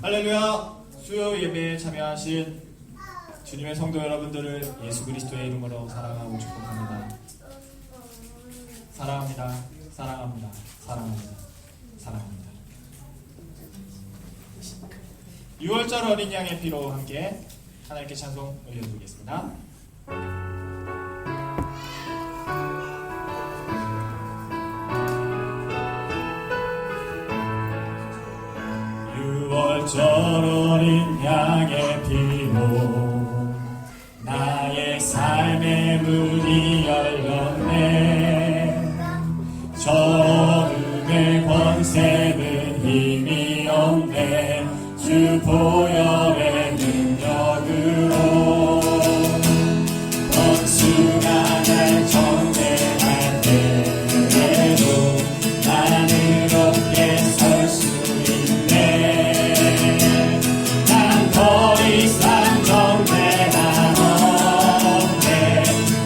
할렐루야. 수요 예배에 참여하신 주님의 성도 여러분들을 예수 그리스도의 이름으로 사랑하고 축복합니다. 사랑합니다. 사랑합니다. 사랑합니다. 사랑합니다. 6월절 어린 양의 피로 함께 하나님께 찬송 올려드리겠습니다. 6월절 어린 양의 피로 나의 삶의 문이 열렸네. 저 어둠의 권세는 힘이 없네. 주 보혈의 능력으로 원수가 날 정죄할 때에도 나는 이렇게 설 수 있네. 난 더 이상 정죄가 없네.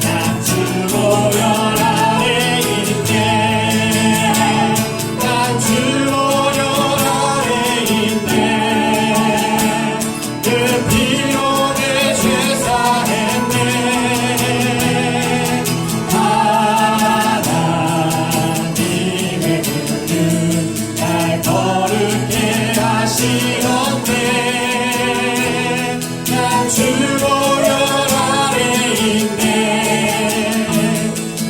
난 주 보혈 아래 있네. 난 주 보혈 아래 있네. 그 피로 내 죄 사했네. 하나님의 분은 날 거룩해 하시던데. 난 주 보혈 아래 있네.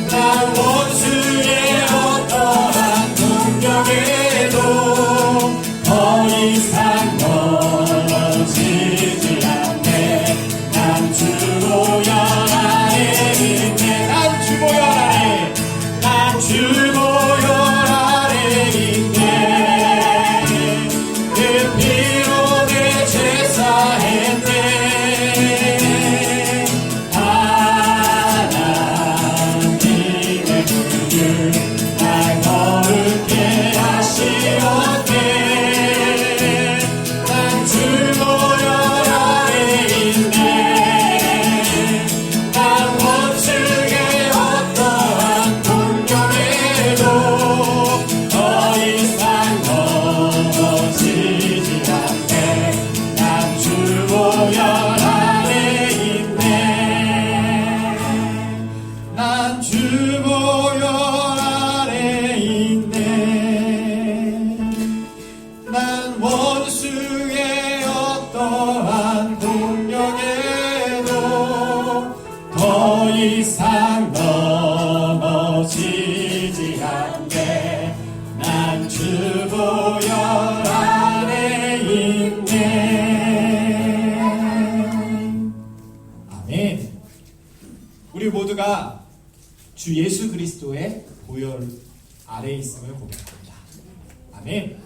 난 원수의 어떠한 공격에도 더 이상 넘어지지 않네. 난 주 보혈 아래 있네. 난 주 보혈 아래. 난 주 보혈 아래 있네. 그 피로 내 죄 사했네. 하나님의 분을 날 거룩해 하시었네. 난 주 보혈 아래 있네. 난 원수의 어떠한 공격에도 더 이상 넘어지지 않네. 난 주 보혈 아래 있네. 난 주 보혈 아래 있네. 난 원수의 어떠한 공격에도 더 이상 넘어지지 않네. 난 주 보혈 아래 있네. 아멘. 우리 모두가 주 예수 그리스도의 보혈 아래 있음을 고백합니다. 아멘.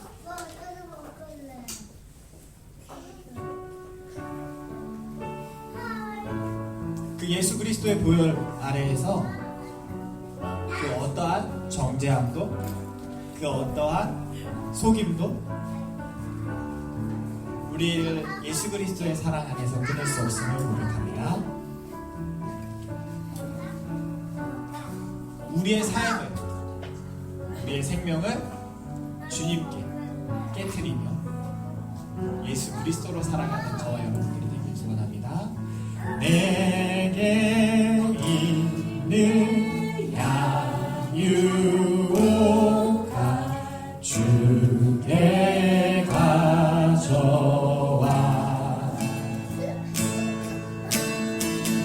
그 예수 그리스도의 보혈 아래에서 그 어떠한 정죄함도, 그 어떠한 속임도 우리를 예수 그리스도의 사랑 안에서 끊을 수 없음을 고백합니다. 우리의 삶을, 우리의 생명을 주님께 깨트리며 예수 그리스도로 살아가는 저와 여러분들이 되길 소원합니다. 내게 있는 양육가 주께 가져와.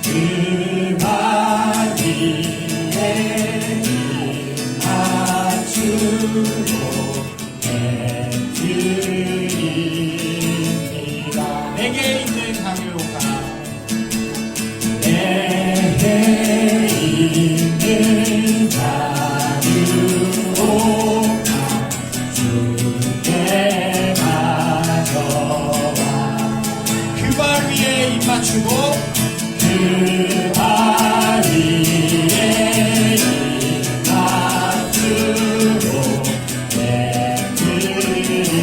그 발 위에 입 맞추고 깨뜨립니다. 내게 있는 강요가, 내게 있는 자유가 주께 가져와. 그 발 위에 입 맞추고, 그 발 위에 입 맞추고 깨뜨립니다.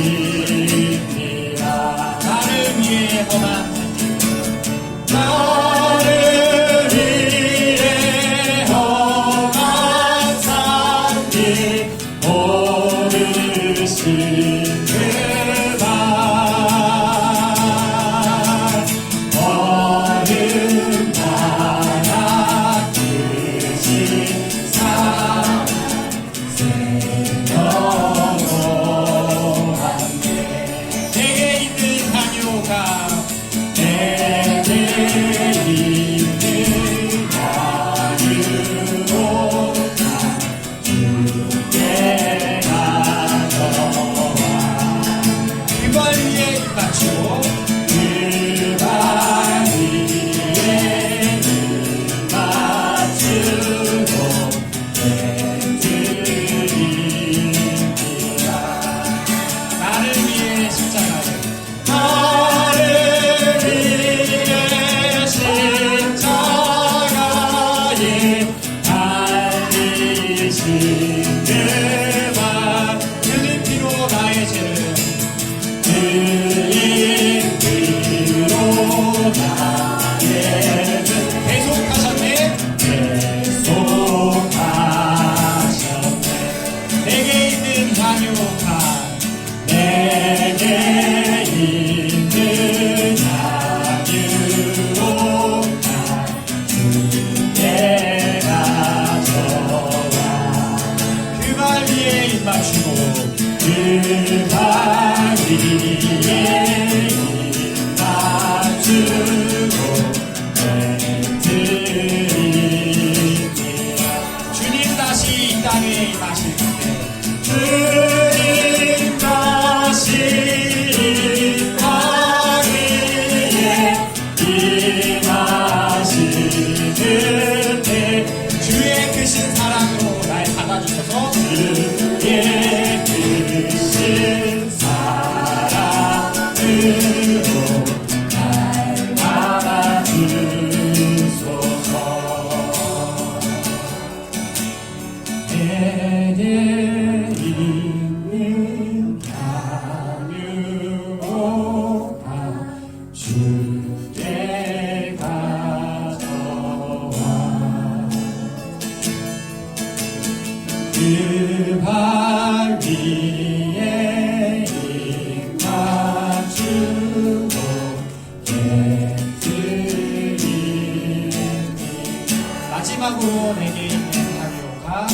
마지막으로 내게 있는 향유가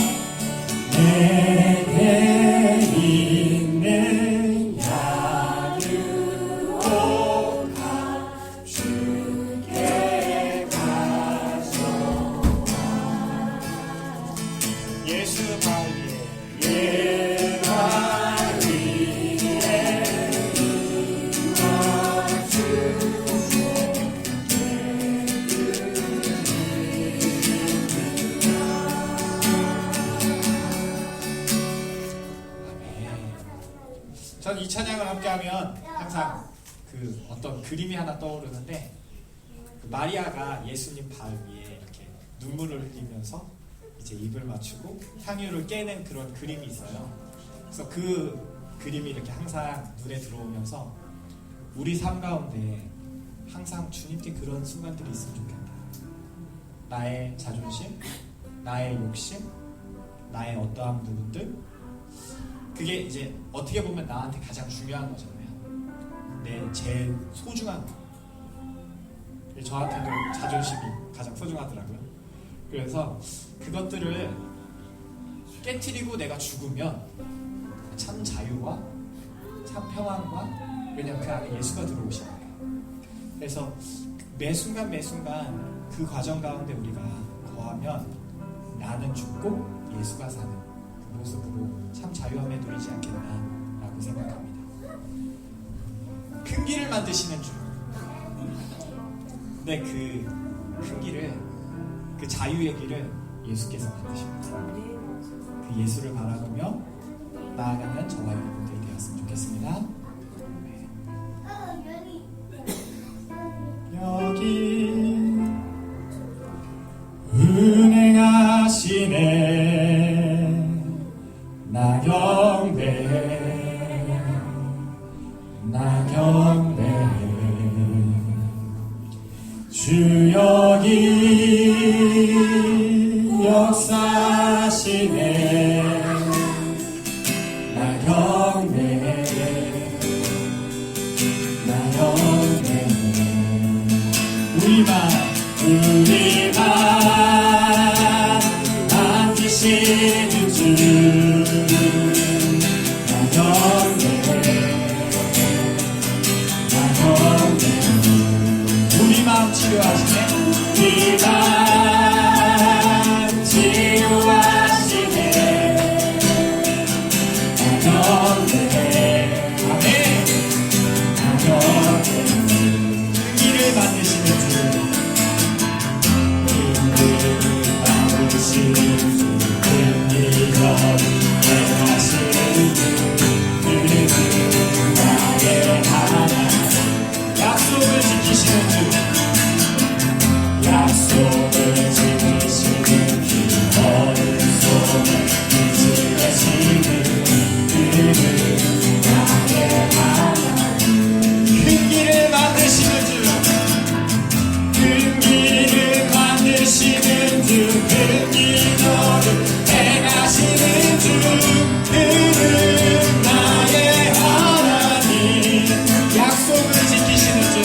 내게 있는 향유가 주께 가져와 예수 발 위에 발 위에 전 이 찬양을 함께하면 항상 그 어떤 그림이 하나 떠오르는데 그 마리아가 예수님 발 위에 이렇게 눈물을 흘리면서 이제 입을 맞추고 향유를 깨는 그런 그림이 있어요. 그래서 그 그림이 이렇게 항상 눈에 들어오면서 우리 삶 가운데 항상 주님께 그런 순간들이 있으면 좋겠다. 나의 자존심, 나의 욕심, 나의 어떠한 부분들, 그게 이제 어떻게 보면 나한테 가장 중요한 거잖아요. 내 제일 소중한 거. 저한테도 자존심이 가장 소중하더라고요. 그래서 그것들을 깨트리고 내가 죽으면 참 자유와 참 평안과 왜냐면 그 안에 예수가 들어오시는 거예요. 그래서 매 순간 매 순간 그 과정 가운데 우리가 거하면 나는 죽고 예수가 사는 그 모습으로 참 자유함에 누리지 않겠나라고 생각합니다. 큰 길을 만드시는 주. 근데 그 큰 길을, 그 자유의 길을 예수께서 만드십니다. 그 예수를 바라보며 나아가는 저와 여러분들이 되었으면 좋겠습니다. 여기 은행하시네 나 경배 나 경배 주 여기 역사하시네 나 우리만 만드시는 주 우리 마음 치료하시네. 우리 마음 치료하시네. 아멘. 길을 만드시는 주 약속을 지키시는 주 어둠 속에 빛이 되시는 그는 나의 하나님. 큰 길을 만드시는 주 큰 길을 만드시는 주 큰 기도를 행하시는 주 그는 나의 하나님. 약속을 지키시는 주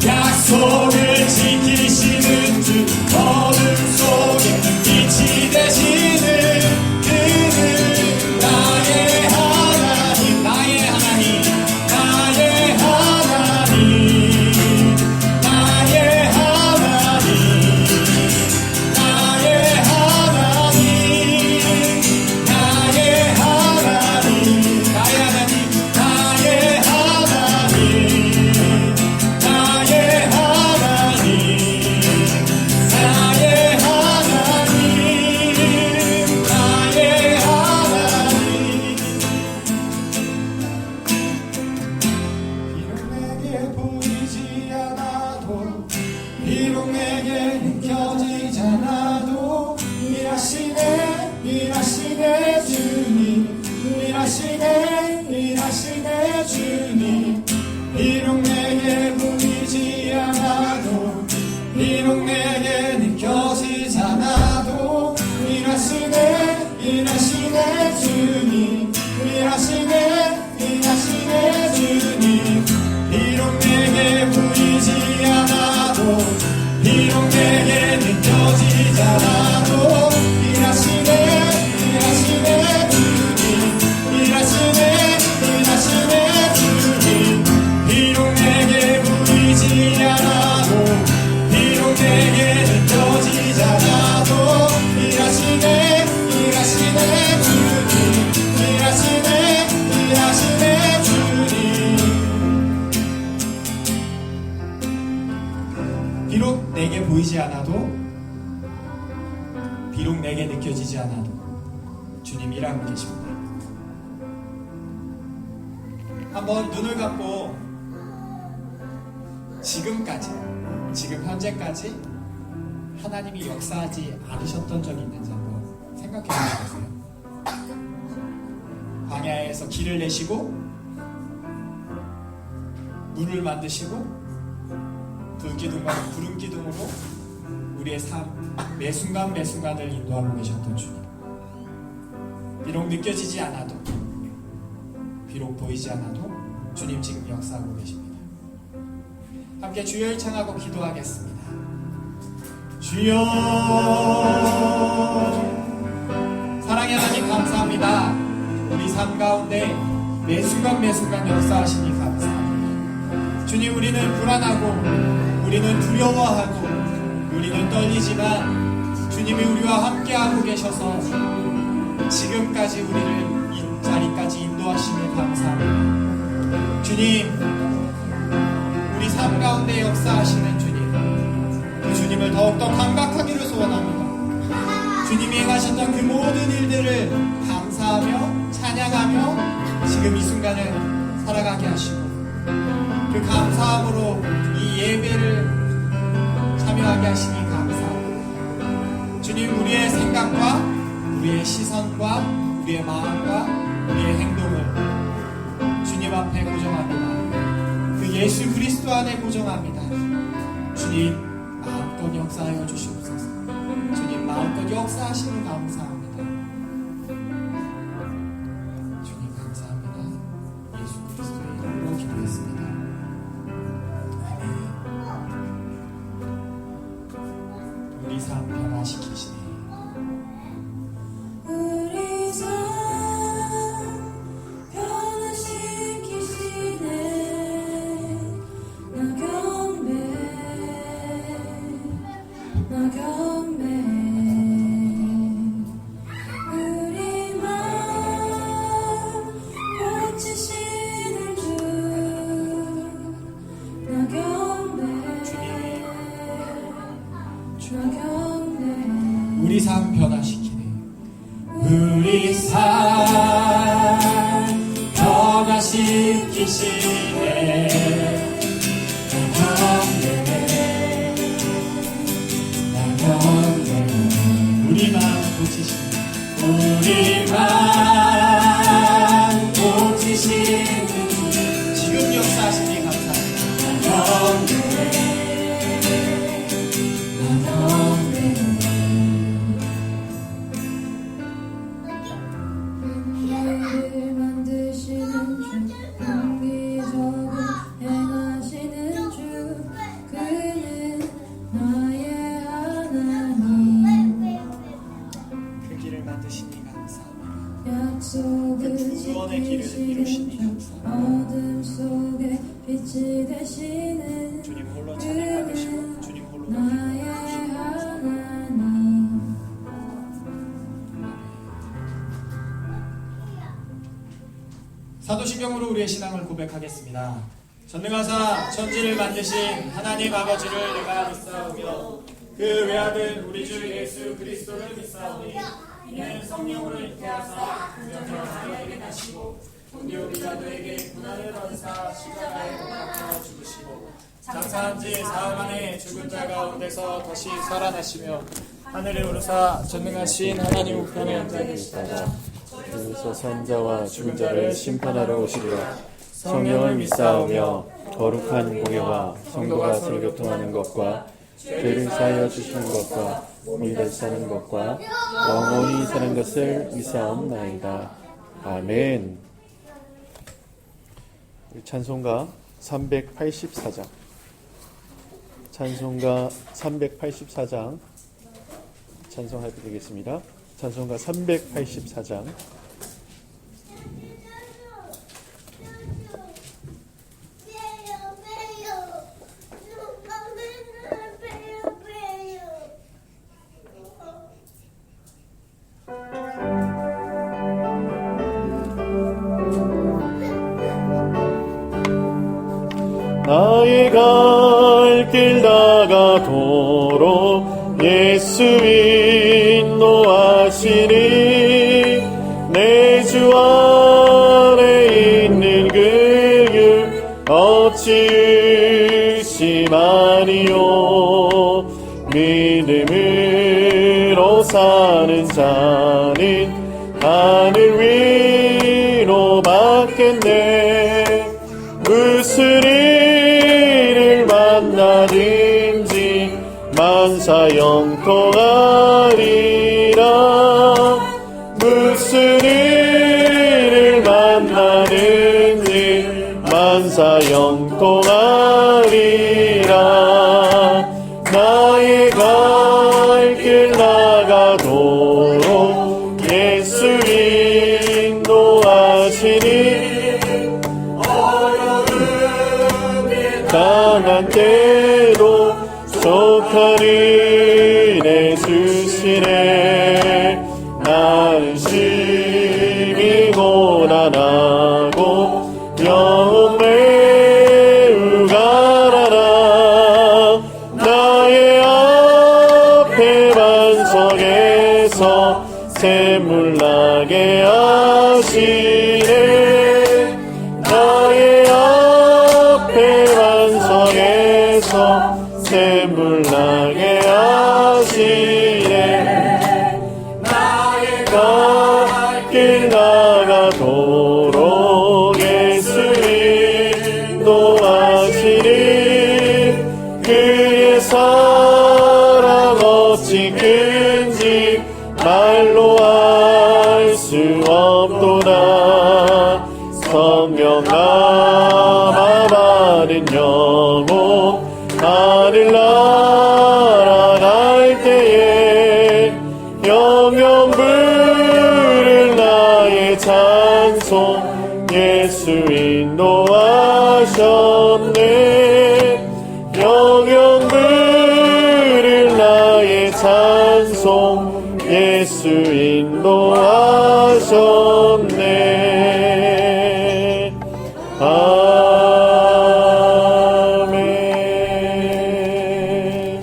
약속을 지키시는 주 어둠 속에 빛이 되시는 그는 나의 하나님. 나의 하나님 나의 하나님 나의 하나님 나의 하나님 나의 하나님 나의 하나님 나의 하나님 나의 하나님 나의 하나님 비록 내게 느껴지지 않아도 일하시네 주님. 일하시네 주님. 비록 내게 보이지 않아도 비록 내게 느껴지지 않아도 일하시네 주님. 일하시네 주님. 비록 내게 보이지 않아도 비록 내게 느껴지지 않아도 일하시네 주님. 일하시네 주님. 비록 내게 보이지 않아도 비록 내게 느껴지지 않아도 일하시네 주님. 일하시네 주님. 비록 내게 보이지 않아도 비록 내게 느껴지지 않아도 주님 일하고 계십니다. 한번 눈을 감고 지금 현재까지 하나님이 역사하지 않으셨던 적이 있는지 한번 생각해 보세요. 광야에서 길을 내시고 물을 만드시고 불기둥과 구름기둥으로 우리의 삶 매순간을 인도하고 계셨던 주님. 비록 느껴지지 않아도 비록 보이지 않아도 주님 지금 역사하고 계십니다. 함께 주여 일창하고 기도하겠습니다. 주여 사랑의 하나님 감사합니다. 우리 삶 가운데 매순간 역사하시니 감사합니다. 주님 우리는 불안하고 우리는 두려워하고 우리는 떨리지만 주님이 우리와 함께하고 계셔서 지금까지 우리를 이 자리까지 인도하시니 감사합니다. 주님 우리 삶 가운데 역사하시는 주님 그 주님을 더욱더 감각하기를 소원합니다. 주님이 행하셨던 그 모든 일들을 감사하며 찬양하며 지금 이 순간을 살아가게 하시고 그 감사함으로 이 예배를 참여하게 하시니 감사합니다. 주님 우리의 생각과 우리의 시선과 우리의 마음과 우리의 행동을 주님 앞에 고정합니다. 그 예수 그리스도 안에 고정합니다. 주님 마음껏 역사하여 주시옵소서. 주님 마음껏 역사하시니 감사합니다. 지키시네. 우리만 고치시네. 우리만 고치시는 지금 역사하시니 감사합니다. 나를 만드시는 주, 공기적으로 행하시는 주, 그는 나의 하나님. 그 길을 만드시니 감사합니다. 약속을 구원의 길을 이루시니 지키시는 주, 어둠 속에 빛이 되시는 주님 홀로 찬양받으시고 주님 홀로 나의 하나님. 사도신경으로 우리의 신앙을 고백하겠습니다. 전능하사 천지를 만드신 하나님 아버지를 내가 믿사오며 그 외아들 우리 주 예수 그리스도를 믿사오니 이는 성령으로 잉태하사 구정을 하나님에게 나시고 본디오 빌라도에게 고난을 받으사 십자가에 못 박혀 죽으시고 장사한 지 사흘 만에 죽은 자 가운데서 다시 살아나시며 하늘에 오르사 전능하신 하나님 우편에 앉아 계시다가 그래서 산자와 죽은 자를 심판하러 오시리라. 성령을 믿사오며 거룩한 공예와 성도가 서로 교통하는 것과 죄를 사하여 주시는 것과 몸이 다시 사는 것과 영원히 사는 것을 믿사옵나이다. 아멘. 찬송가 384장 찬송가 384장 찬송하게 되겠습니다. 찬송가 384장 나의 갈 길 나가도록 예수 인도하시니 내 주 안에 있는 그 어찌 의심하니요. 믿음으로 사는 자는 하늘 위로 받겠네. 무슨 일을 만나든지 만사 영통하리라. 무슨 일을 만나든지 만사 영통하리라. 나의 갈 길 나가도록 예수 인도하시니 당한 때도 속한 은혜 주시네. 나는 심히 고난하고 영혼 매우 가난하. 나의 앞에 반석에서 샘물 나게 하시네. 나의 앞에 반석에서 샘물 나게 하시네. 나의 갈 길 나가도록 예수 인도하시니 그의 사랑 어찌 큰지 말로 알 수 없도다. 성령 남아 받은 영혼 하늘 날아갈 때에 영영 부를 나의 찬송 예수 인도하셨네. 영영 부를 나의 찬송 예수 인도하셨네. 아멘.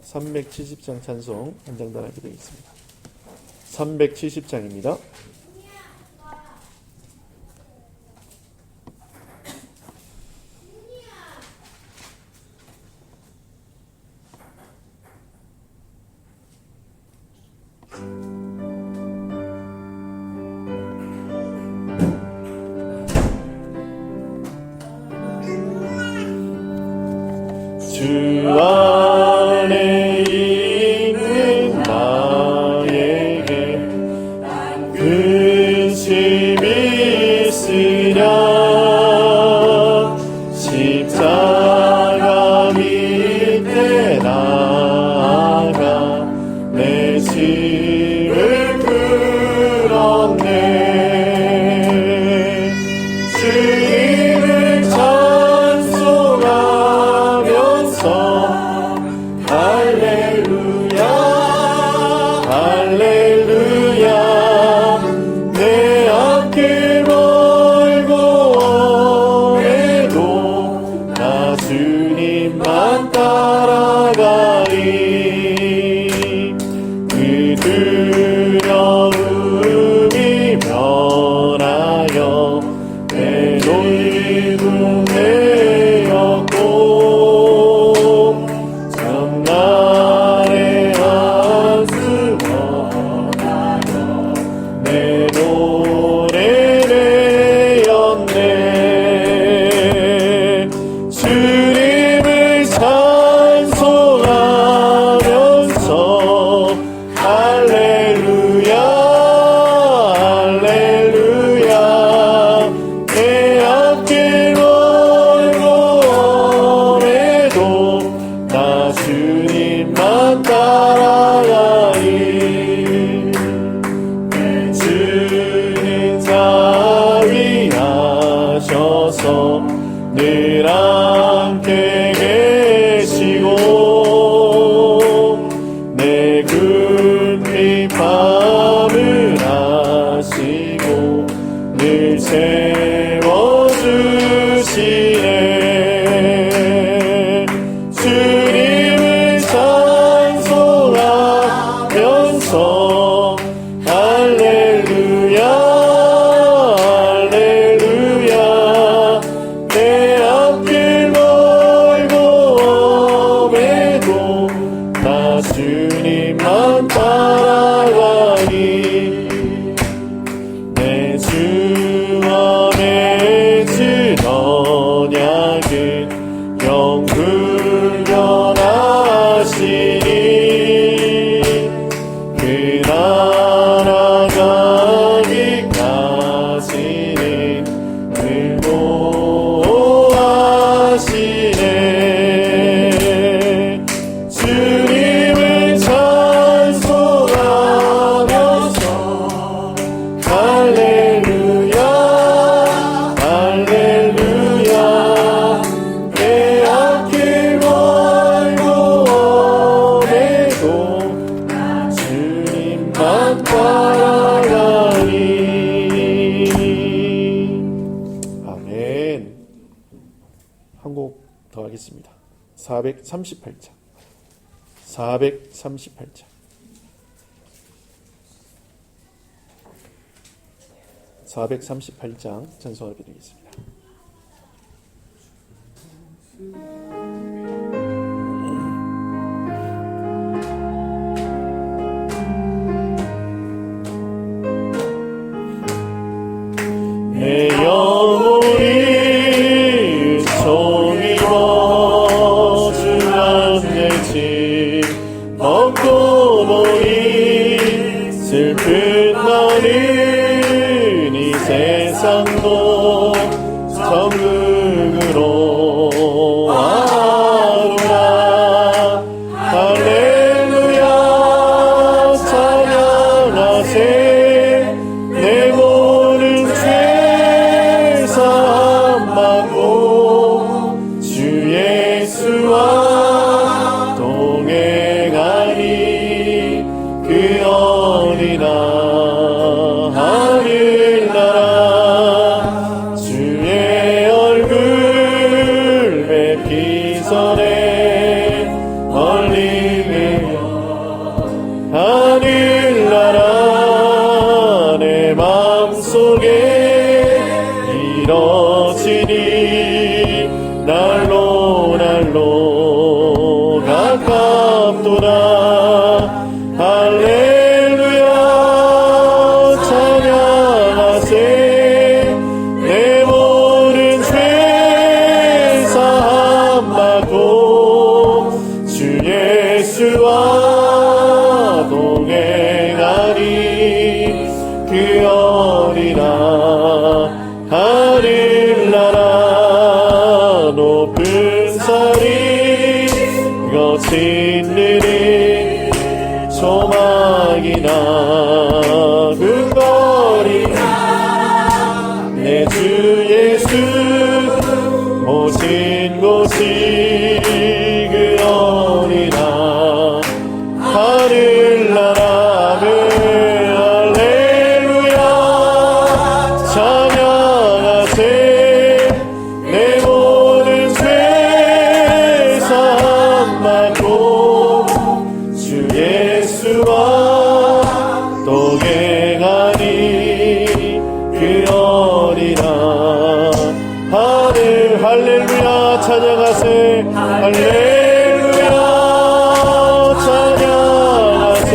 370장 찬송 한 장단 하게 되겠습니다. 370장입니다. 주 안에 있는 나에게 근심이 있으랴 십자가 밑에 나아가 내 짐을 풀었네 주님을 찬송하면서 할렐루야 할렐루야 내 앞길 멀고 오래도 나 주님만 따라가리 그 두려움이 변하여 내 놀이도 되었고 전날의 한숨 원하여 내 노래 내었네 주님을 찬송하면서 할렐루야 할렐루야 내 앞길 멀고 오래도 나 주님만 따라가리 내 주님 자위하셔서 늘 함께 계시고 내 굶이 밤을 하시고 늘 채워주시네 주님을 찬송하면서 할렐루야 할렐루야 내 앞길 멀고 오매도 나 주님만 따라가리 내 주원의 주 언약은 영불변하시니 그 나라 가기까지는 늘 보호하시네 주님을 찬송하면서 할렐루야 할렐루야 내 앞길 멀고 오매도 나 주님만 따라가리 아멘. 한 곡 더 하겠습니다. 438장 438장 438장 찬송을 드리겠습니다. 내 영혼이 종이워 주 안에 집 먹고 모이 슬픈 나는 이 세상도 천국으로 와노라 할렐루야 찬양하세 내 모든 죄 사함 받고 주 예수와 동행하니 그 어린아 하늘나라 주의 얼굴 뵙기 전에 멀리 내려 하늘나라 영광이나 근거리나 내 주 예수 모신 곳이 그 어리나 하늘나라를 할렐루야 찬양하세 내 모든 죄 사함받고 주 예수와 동행하니 그 어리나 하늘 할렐루야 찬양하세 할렐루야 찬양하세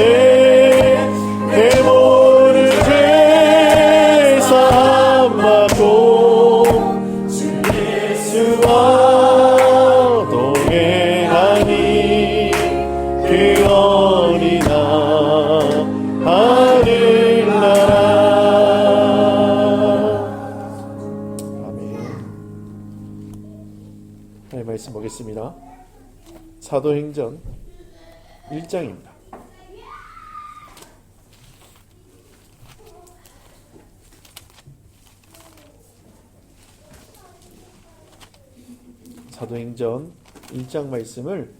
내 모든 죄 사함받고 주 예수와 동행하니 그 어리나 하늘나라. 아멘. 하나님의 말씀 보겠습니다. 사도행전 1장입니다. 사도행전 1장 말씀을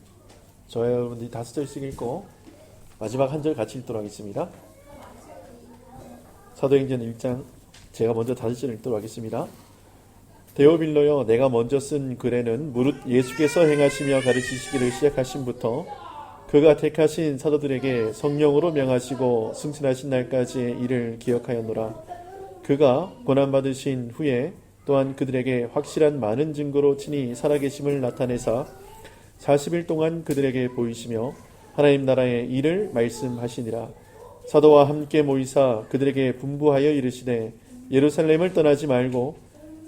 저와 여러분들이 5절씩 읽고 마지막 한 절 같이 읽도록 하겠습니다. 사도행전 1장 제가 먼저 5절 읽도록 하겠습니다. 데오빌로여 내가 먼저 쓴 글에는 무릇 예수께서 행하시며 가르치시기를 시작하신부터 그가 택하신 사도들에게 성령으로 명하시고 승천하신 날까지의 일을 기억하였노라. 그가 고난받으신 후에 또한 그들에게 확실한 많은 증거로 친히 살아계심을 나타내사 40일 동안 그들에게 보이시며 하나님 나라의 일을 말씀하시니라. 사도와 함께 모이사 그들에게 분부하여 이르시되 예루살렘을 떠나지 말고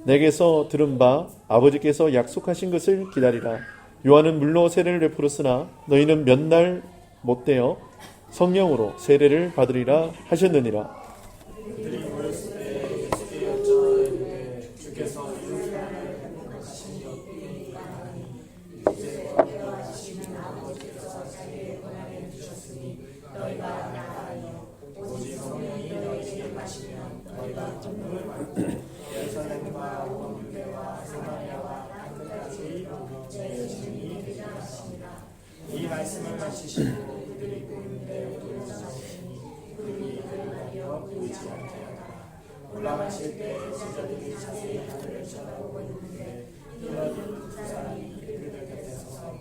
내게서 들은 바 아버지께서 약속하신 것을 기다리라. 요한은 물로 세례를 베풀었으나 너희는 몇 날 못되어 성령으로 세례를 받으리라 하셨느니라. 이 말씀을 마치시고 그들이 보이는데 돌아가시니 그들이 그를 알려 보이지 않게 하다가 올라가실 때 제자들이 자세히 하늘을 쳐다보고 있는데 이러는 두 사람이 그들 곁에 서서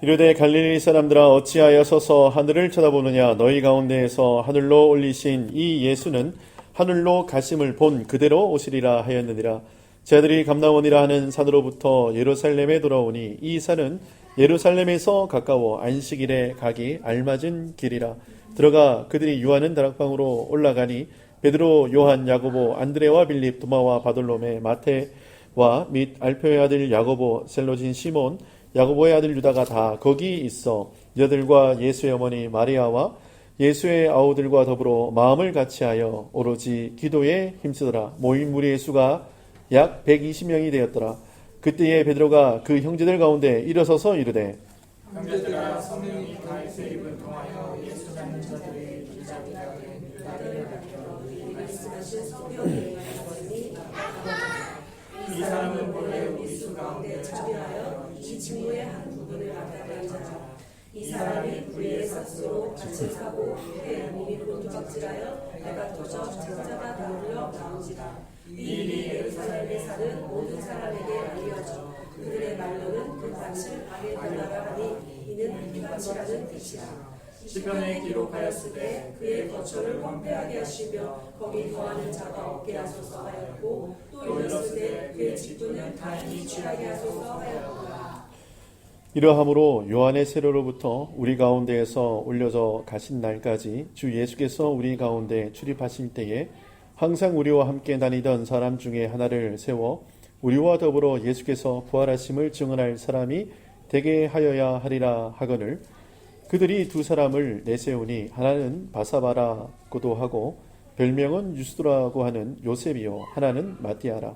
이르되 갈릴리 사람들아 어찌하여 서서 하늘을 쳐다보느냐. 너희 가운데에서 하늘로 올리신 이 예수는 하늘로 가심을 본 그대로 오시리라 하였느니라. 제자들이 감람원이라 하는 산으로부터 예루살렘에 돌아오니 이 산은 예루살렘에서 가까워 안식일에 가기 알맞은 길이라. 들어가 그들이 유하는 다락방으로 올라가니 베드로, 요한, 야고보, 안드레와 빌립, 도마와 바돌로메, 마테와 및 알페오의 아들 야고보, 셀로진 시몬, 야고보의 아들 유다가 다 거기 있어 여들과 예수의 어머니 마리아와 예수의 아우들과 더불어 마음을 같이하여 오로지 기도에 힘쓰더라. 모인 무리의 수가 약 120명이 되었더라. 그때에 베드로가 그 형제들 가운데 일어서서 이르되 형제들아 성령이 다윗의 입을 통하여 예수 믿는 자들의 기자가 된 유다를 밝혀 이 말씀하신 성경에 말씀하니 이 사람은 본래 우리 수 가운데 참여하여 이 친구의 한 부분을 맡아간 자라. 이 사람이 불의의 삭수로 밭을 사고 내 몸이 곤두박질하여 내가 터져 장자가 나오려 나오지라. 이 일이 예루살렘에 사는 모든 사람에게 알려져 그들의 말로는 그 밭을 악에 돌라라 하니 이는 피밭이라는 뜻이라. 시편에 기록하였으되 그의 거처를 황폐하게 하시며 거기 거하는 자가 없게 하소서 하였고 또 이르시되 그의 직분을 다행히 취하게 하소서 하였노라. 이러함으로 요한의 세례로부터 우리 가운데에서 올려져 가신 날까지 주 예수께서 우리 가운데 출입하실 때에 항상 우리와 함께 다니던 사람 중에 하나를 세워 우리와 더불어 예수께서 부활하심을 증언할 사람이 되게 하여야 하리라 하거늘 그들이 두 사람을 내세우니 하나는 바사바라고도 하고 별명은 유스도라고 하는 요셉이요 하나는 마띠아라.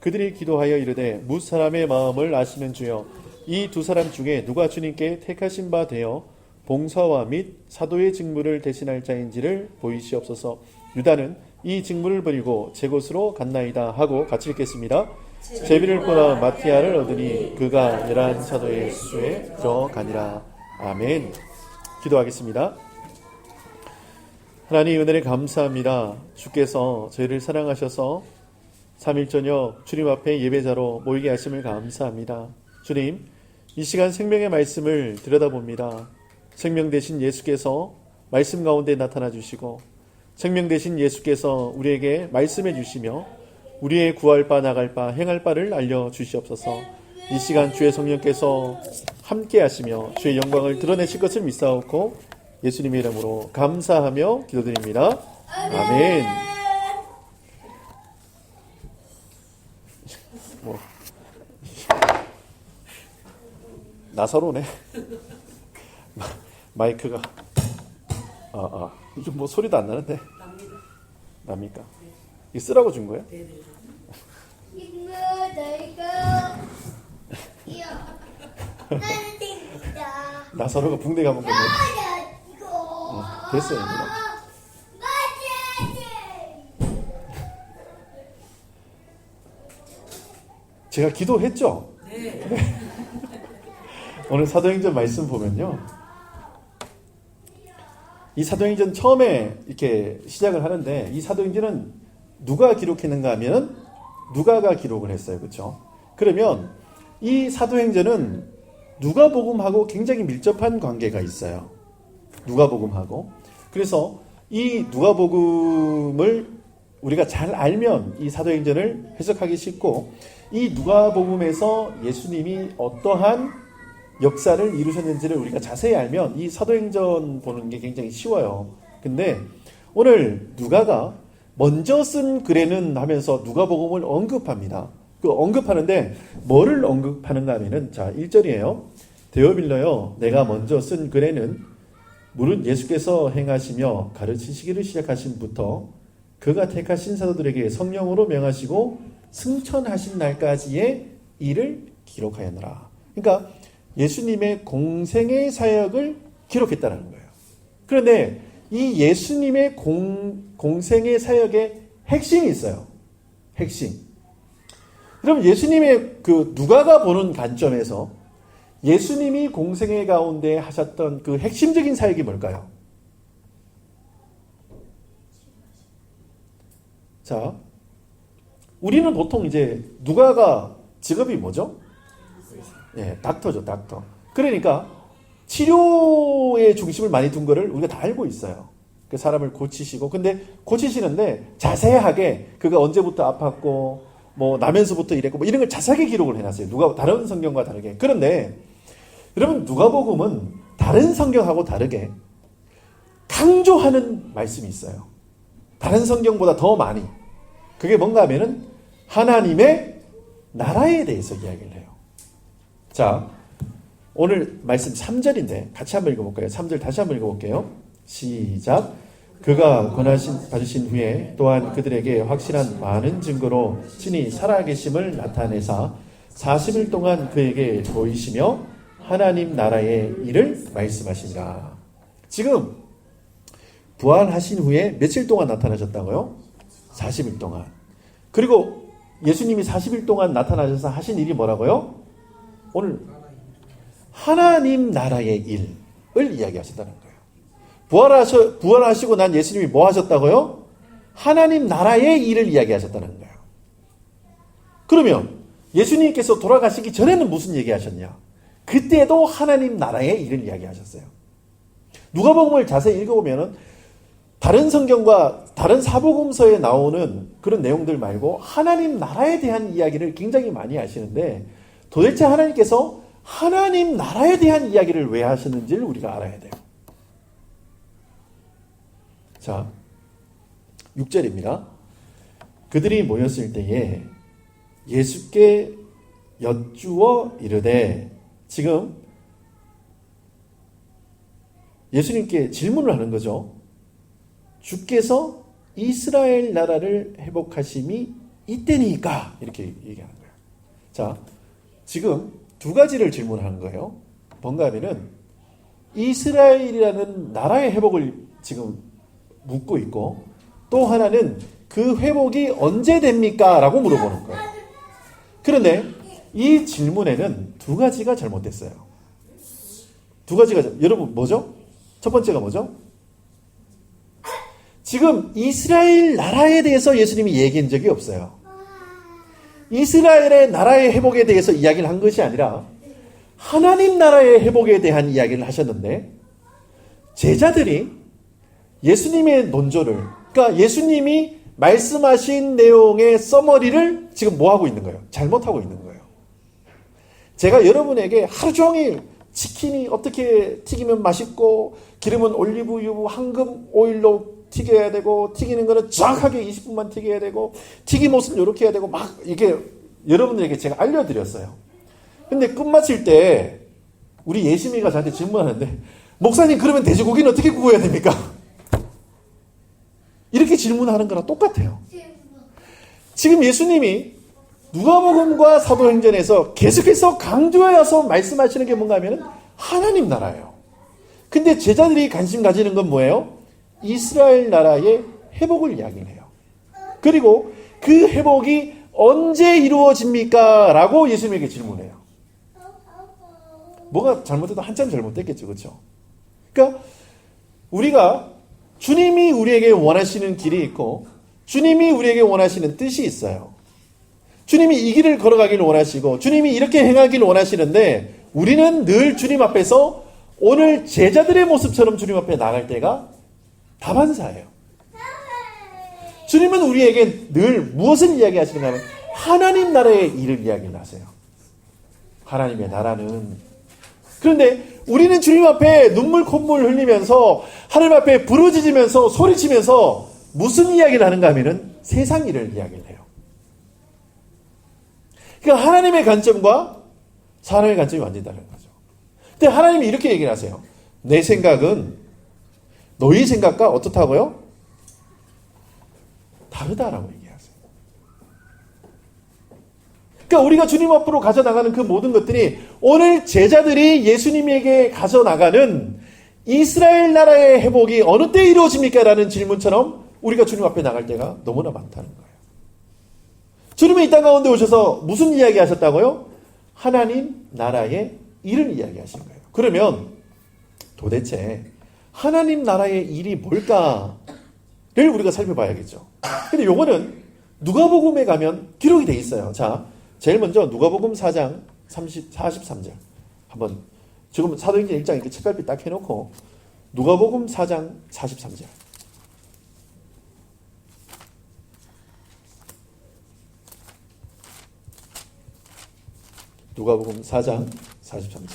그들이 기도하여 이르되 뭇 사람의 마음을 아시는 주여 이 두 사람 중에 누가 주님께 택하신 바 되어 봉사와 및 사도의 직무를 대신할 자인지를 보이시옵소서. 유다는 이 직무를 버리고 제 곳으로 갔나이다 하고 같이 읽겠습니다. 제비를 끊어 마티아를 얻으니 그가 열한 사도의 수에 들어가니라. 아멘. 기도하겠습니다. 하나님 은혜를 감사합니다. 주께서 저희를 사랑하셔서 3일 저녁 주님 앞에 예배자로 모이게 하심을 감사합니다. 주님, 이 시간 생명의 말씀을 들여다봅니다. 생명 되신 예수께서 말씀 가운데 나타나 주시고 생명 되신 예수께서 우리에게 말씀해 주시며 우리의 구할 바 나갈 바 행할 바를 알려주시옵소서. 이 시간 주의 성령께서 함께 하시며 주의 영광을 드러내실 것을 믿사옵고 예수님의 이름으로 감사하며 기도드립니다. 아멘. 나사로네. 마이크가 이게 뭐 소리도 안 나는데. 납니까? 이거 쓰라고 준 거예요? 나사로가 붕대 감은 건데. 됐어요. 제가 기도했죠? 네. 오늘 사도행전 말씀 보면요. 이 사도행전 처음에 이렇게 시작을 하는데 이 사도행전은 누가 기록했는가 하면 누가가 기록을 했어요. 그렇죠? 그러면 이 사도행전은 누가복음하고 굉장히 밀접한 관계가 있어요. 누가복음하고. 그래서 이 누가복음을 우리가 잘 알면 이 사도행전을 해석하기 쉽고 이 누가복음에서 예수님이 어떠한 역사를 이루셨는지를 우리가 자세히 알면 이 사도행전 보는 게 굉장히 쉬워요. 근데 오늘 누가가 먼저 쓴 글에는 하면서 누가복음을 언급합니다. 그 언급하는데 뭐를 언급하는가 하면은 자 1절이에요. 데오빌러여 내가 먼저 쓴 글에는 무릇 예수께서 행하시며 가르치시기를 시작하신부터 그가 택하신 사도들에게 성령으로 명하시고 승천하신 날까지의 일을 기록하였노라. 그러니까 예수님의 공생의 사역을 기록했다는 거예요. 그런데 이 예수님의 공생의 사역의 핵심이 있어요. 핵심. 그럼 예수님의 그 누가가 보는 관점에서 예수님이 공생의 가운데 하셨던 그 핵심적인 사역이 뭘까요? 자, 우리는 보통 이제 누가가 직업이 뭐죠? 예, 닥터죠, 닥터. 그러니까 치료에 중심을 많이 둔 거를 우리가 다 알고 있어요. 그 사람을 고치시고, 근데 고치시는데 자세하게 그가 언제부터 아팠고, 뭐 나면서부터 이랬고, 뭐 이런 걸 자세하게 기록을 해놨어요. 누가 다른 성경과 다르게. 그런데 여러분 누가복음은 다른 성경하고 다르게 강조하는 말씀이 있어요. 다른 성경보다 더 많이. 그게 뭔가 하면은 하나님의 나라에 대해서 이야기를 해요. 자, 오늘 말씀 3절인데 같이 한번 읽어볼까요? 3절 다시 한번 읽어볼게요. 시작. 그가 권하신 받으신 후에 또한 그들에게 확실한 많은 증거로 친히 살아계심을 나타내사 40일 동안 그에게 보이시며 하나님 나라의 일을 말씀하시니라. 지금 부활하신 후에 며칠 동안 나타나셨다고요? 40일 동안. 그리고 예수님이 40일 동안 나타나셔서 하신 일이 뭐라고요? 오늘 하나님 나라의 일을 이야기하셨다는 거예요. 부활하시고 난 예수님이 뭐 하셨다고요? 하나님 나라의 일을 이야기하셨다는 거예요. 그러면 예수님께서 돌아가시기 전에는 무슨 얘기하셨냐? 그때도 하나님 나라의 일을 이야기하셨어요. 누가복음을 자세히 읽어보면은 다른 성경과 다른 사복음서에 나오는 그런 내용들 말고 하나님 나라에 대한 이야기를 굉장히 많이 하시는데 도대체 하나님께서 하나님 나라에 대한 이야기를 왜 하셨는지를 우리가 알아야 돼요. 자, 6절입니다. 그들이 모였을 때에 예수께 여쭈어 이르되, 지금 예수님께 질문을 하는 거죠. 주께서 이스라엘 나라를 회복하심이 이때니까, 이렇게 얘기하는 거예요. 자, 지금 두 가지를 질문하는 거예요. 뭔가 하면은 이스라엘이라는 나라의 회복을 지금 묻고 있고, 또 하나는 그 회복이 언제 됩니까? 라고 물어보는 거예요. 그런데 이 질문에는 두 가지가 잘못됐어요. 두 가지가, 여러분 뭐죠? 첫 번째가 뭐죠? 지금 이스라엘 나라에 대해서 예수님이 얘기한 적이 없어요. 이스라엘의 나라의 회복에 대해서 이야기를 한 것이 아니라 하나님 나라의 회복에 대한 이야기를 하셨는데, 제자들이 예수님의 논조를, 그러니까 예수님이 말씀하신 내용의 서머리를 지금 뭐 하고 있는 거예요? 잘못하고 있는 거예요. 제가 여러분에게 하루 종일 치킨이 어떻게 튀기면 맛있고, 기름은 올리브유 황금 오일로 튀겨야 되고, 튀기는 거는 정확하게 20분만 튀겨야 되고, 튀김옷은 이렇게 해야 되고, 막 이게 여러분들에게 제가 알려드렸어요. 근데 끝마칠 때 우리 예심이가 저한테 질문하는데, 목사님 그러면 돼지고기는 어떻게 구워야 됩니까? 이렇게 질문하는 거랑 똑같아요. 지금 예수님이 누가복음과 사도행전에서 계속해서 강조해서 말씀하시는 게 뭔가 하면 하나님 나라예요. 근데 제자들이 관심 가지는 건 뭐예요? 이스라엘 나라의 회복을 이야기해요. 그리고 그 회복이 언제 이루어집니까? 라고 예수님에게 질문해요. 뭐가 잘못해도 한참 잘못됐겠죠. 그렇죠? 그러니까 우리가 주님이 우리에게 원하시는 길이 있고, 주님이 우리에게 원하시는 뜻이 있어요. 주님이 이 길을 걸어가기를 원하시고, 주님이 이렇게 행하기를 원하시는데, 우리는 늘 주님 앞에서 오늘 제자들의 모습처럼 주님 앞에 나갈 때가 다반사예요. 주님은 우리에게 늘 무엇을 이야기하시는가 하면 하나님 나라의 일을 이야기를 하세요. 하나님의 나라는. 그런데 우리는 주님 앞에 눈물 콧물 흘리면서 하나님 앞에 부르짖으면서 소리치면서 무슨 이야기를 하는가 하면은 세상 일을 이야기를 해요. 그러니까 하나님의 관점과 사람의 관점이 완전히 다른 거죠. 근데 하나님이 이렇게 얘기를 하세요. 내 생각은 너희 생각과 어떻다고요? 다르다라고 얘기하세요. 그러니까 우리가 주님 앞으로 가져나가는 그 모든 것들이 오늘 제자들이 예수님에게 가져나가는 이스라엘 나라의 회복이 어느 때 이루어집니까? 라는 질문처럼 우리가 주님 앞에 나갈 때가 너무나 많다는 거예요. 주님이 이 땅 가운데 오셔서 무슨 이야기 하셨다고요? 하나님 나라의 일을 이야기하신 거예요. 그러면 도대체 하나님 나라의 일이 뭘까를 우리가 살펴봐야겠죠. 근데 요거는 누가복음에 가면 기록이 돼 있어요. 자, 제일 먼저 누가복음 4장 43절 한번, 지금 사도행전 1장 이렇게 책갈피 딱 해놓고 누가복음 4장 43절. 누가복음 4장 43절.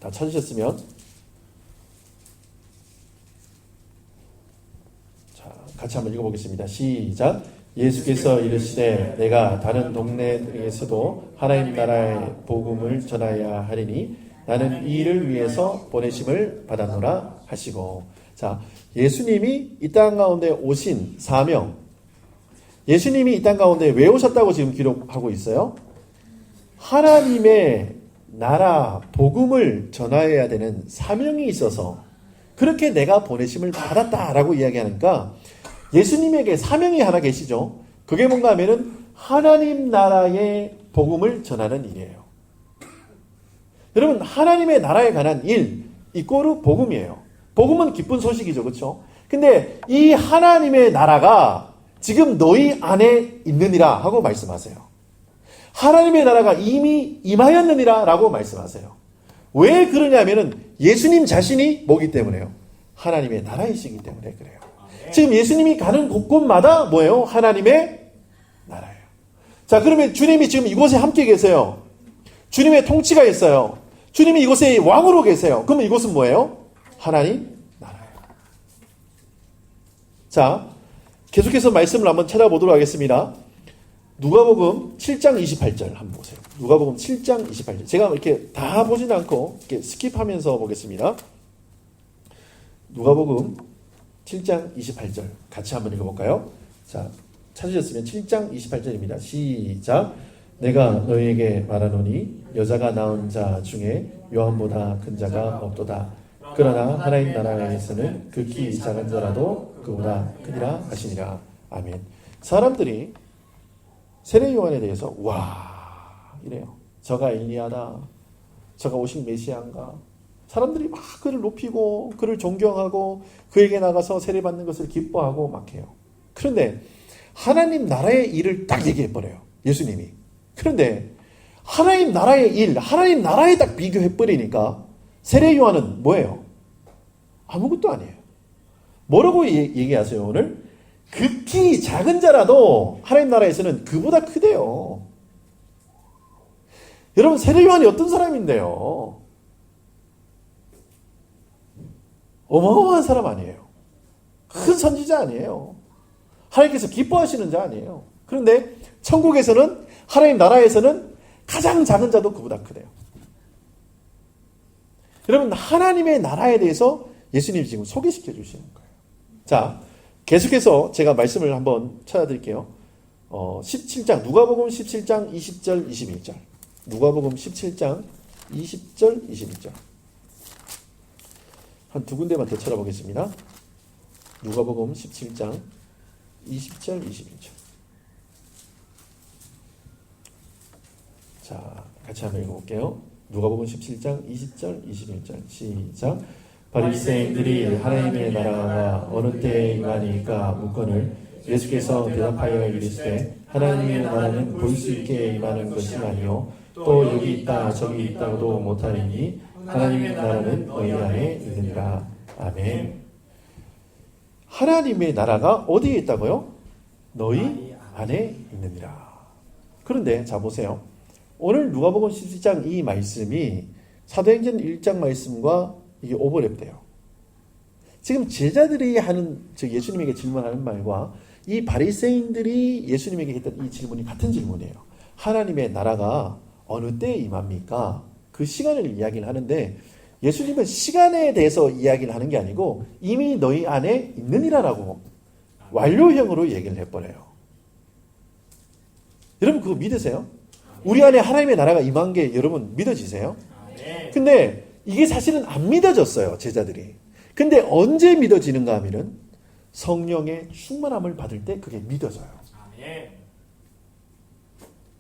다 찾으셨으면 자, 같이 한번 읽어보겠습니다. 시작. 예수께서 이르시되 내가 다른 동네에서도 하나님 나라의 복음을 전하여야 하리니 나는 이 일을 위해서 보내심을 받았노라 하시고. 자, 예수님이 이 땅 가운데 오신 사명, 예수님이 이 땅 가운데 왜 오셨다고 지금 기록하고 있어요? 하나님의 나라 복음을 전하여야 되는 사명이 있어서 그렇게 내가 보내심을 받았다라고 이야기하니까 예수님에게 사명이 하나 계시죠. 그게 뭔가 하면은 하나님 나라의 복음을 전하는 일이에요. 여러분, 하나님의 나라에 관한 일 이꼬르 복음이에요. 복음은 기쁜 소식이죠. 그렇죠? 근데 이 하나님의 나라가 지금 너희 안에 있느니라 하고 말씀하세요. 하나님의 나라가 이미 임하였느니라 라고 말씀하세요. 왜 그러냐면은 예수님 자신이 뭐기 때문에요? 하나님의 나라이시기 때문에 그래요. 지금 예수님이 가는 곳곳마다 뭐예요? 하나님의 나라예요. 자, 그러면 주님이 지금 이곳에 함께 계세요. 주님의 통치가 있어요. 주님이 이곳에 왕으로 계세요. 그러면 이곳은 뭐예요? 하나님 나라예요. 자, 계속해서 말씀을 한번 찾아보도록 하겠습니다. 누가복음 7장 28절 한번 보세요. 누가복음 7장 28절. 제가 이렇게 다 보진 않고 이렇게 스킵하면서 보겠습니다. 누가복음 7장 28절 같이 한번 읽어볼까요? 자, 찾으셨으면 7장 28절입니다. 시작. 내가 너희에게 말하노니 여자가 낳은 자 중에 요한보다 큰 자가 없도다. 그러나 하나님 나라에서는 극히 작은 자라도 그보다 크니라 하시니라. 아멘. 사람들이 세례 요한에 대해서 와 이래요. 저가 엘리야다. 저가 오실 메시아인가. 사람들이 막 그를 높이고 그를 존경하고 그에게 나가서 세례받는 것을 기뻐하고 막 해요. 그런데 하나님 나라의 일을 딱 얘기해버려요. 예수님이. 그런데 하나님 나라의 일, 하나님 나라에 딱 비교해버리니까 세례 요한은 뭐예요? 아무것도 아니에요. 뭐라고 얘기하세요 오늘? 극히 작은 자라도 하나님 나라에서는 그보다 크대요. 여러분 세례 요한이 어떤 사람인데요? 어마어마한 사람 아니에요. 큰 선지자 아니에요. 하나님께서 기뻐하시는 자 아니에요. 그런데 천국에서는 하나님 나라에서는 가장 작은 자도 그보다 크대요. 여러분 하나님의 나라에 대해서 예수님이 지금 소개시켜 주시는 거예요. 자, 계속해서 제가 말씀을 한번 찾아드릴게요. 17장 누가복음 17장 20절 21절 누가복음 17장 20절 21절 한 두 군데만 더 찾아보겠습니다. 누가복음 17장 20절 21절 자, 같이 한번 읽어볼게요. 누가복음 17장 20절 21절 시작. 바리새인들이 하나님의 나라가 어느 때에 임하니까 묻거늘 예수께서 대답하여 이르시되 하나님의 나라는 볼 수 있게 임하는 것이 아니요 또 여기 있다 저기 있다고도 못하리니 하나님의 나라는 너희 안에 있느니라. 아멘. 하나님의 나라가 어디에 있다고요? 너희 안에 있느니라. 그런데 자 보세요. 오늘 누가복음 17장 이 말씀이 사도행전 1장 말씀과 이게 오버랩돼요. 지금 제자들이 하는 즉 예수님에게 질문하는 말과 이 바리새인들이 예수님에게 했던 이 질문이 같은 질문이에요. 하나님의 나라가 어느 때에 임합니까? 그 시간을 이야기를 하는데 예수님은 시간에 대해서 이야기를 하는 게 아니고 이미 너희 안에 있느니라라고 완료형으로 얘기를 해버려요. 여러분 그거 믿으세요? 우리 안에 하나님의 나라가 임한 게 여러분 믿어지세요? 근데 이게 사실은 안 믿어졌어요. 제자들이. 근데 언제 믿어지는가 하면은 성령의 충만함을 받을 때 그게 믿어져요.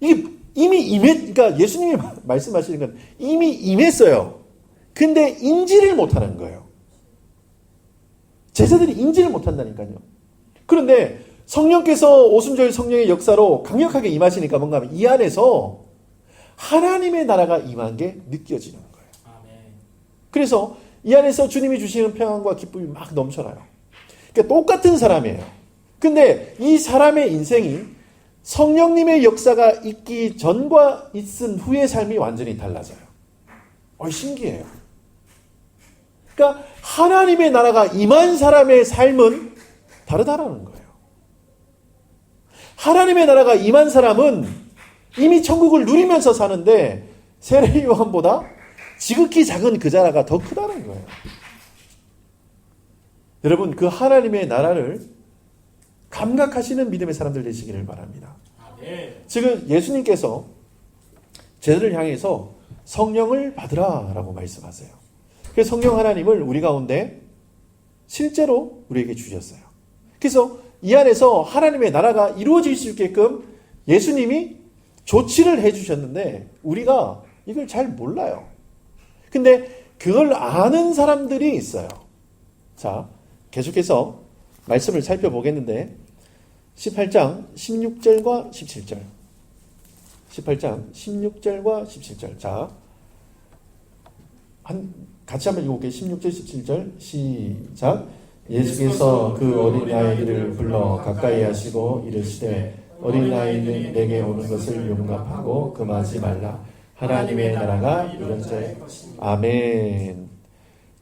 이게 이미 그러니까 예수님이 말씀하시는 건 이미 임했어요. 근데 인지를 못하는 거예요. 제자들이 인지를 못한다니까요. 그런데 성령께서 오순절 성령의 역사로 강력하게 임하시니까 뭔가 하면 이 안에서 하나님의 나라가 임한 게 느껴지는 거예요. 그래서 이 안에서 주님이 주시는 평안과 기쁨이 막 넘쳐나요. 그러니까 똑같은 사람이에요. 근데 이 사람의 인생이 성령님의 역사가 있기 전과 있은 후의 삶이 완전히 달라져요. 신기해요. 그러니까 하나님의 나라가 임한 사람의 삶은 다르다라는 거예요. 하나님의 나라가 임한 사람은 이미 천국을 누리면서 사는데 세례 요한보다 지극히 작은 그 자라가 더 크다는 거예요. 여러분 그 하나님의 나라를 감각하시는 믿음의 사람들 되시기를 바랍니다. 지금 예수님께서 제자들을 향해서 성령을 받으라 라고 말씀하세요. 그래서 성령 하나님을 우리 가운데 실제로 우리에게 주셨어요. 그래서 이 안에서 하나님의 나라가 이루어질 수 있게끔 예수님이 조치를 해주셨는데 우리가 이걸 잘 몰라요. 근데 그걸 아는 사람들이 있어요. 자, 계속해서 말씀을 살펴보겠는데 18장 16절과 17절 18장 16절과 17절 자, 같이 한번 읽어볼게요. 16절 17절 시작. 예수께서 그 어린아이들을 불러 가까이 하시고 이르시되 어린아이는 내게 오는 것을 용납하고 금하지 말라. 하나님의 나라가 이런 자의 것입니다. 아멘.